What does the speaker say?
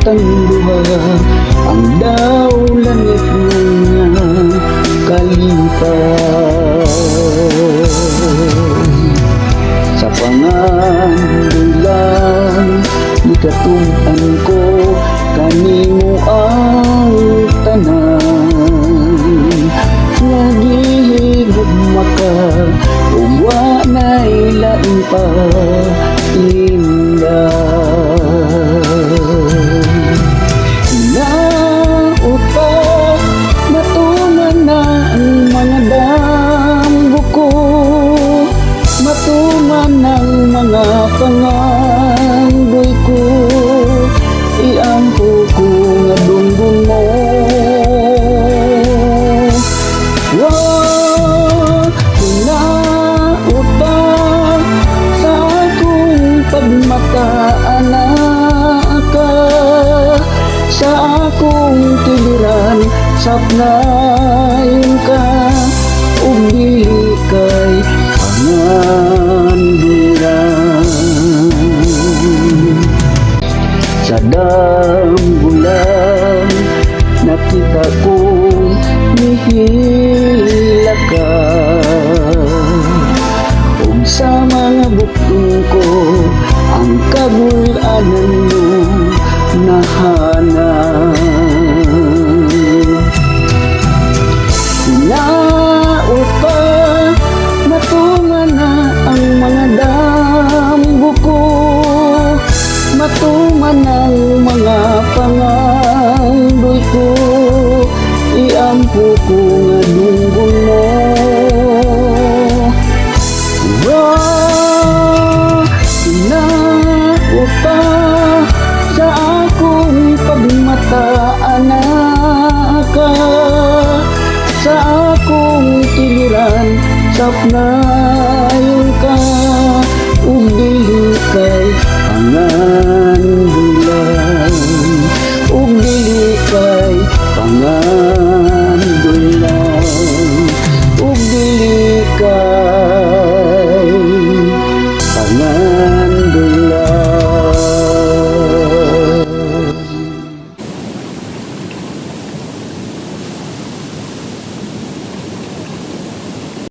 katang duha ang daw langit nga kalipay sa pangandulan ikatuman ko kanimo ang tanan nagihigog maka uwa na'y laing pa Naupa, matuman na ang mga damgo ko, matuman ang mga panganggoy ko, iampo ko nga dunggon mo. Naupa, sa akong pagmataan ka sa akong tiliran sapnayon ka ug dili kay panganduran sa dambulan nakita ko nihila ka ug sa mga buktong ko ang kabul-anan mo nahanap. Naot pa, matuman na ang mga damgo ko, matuman ang mga panganggoy ko, iampo ko nga dunggon mo. Naot pa, sa akong pagmataan ka sa akong tiliran sapnayon ka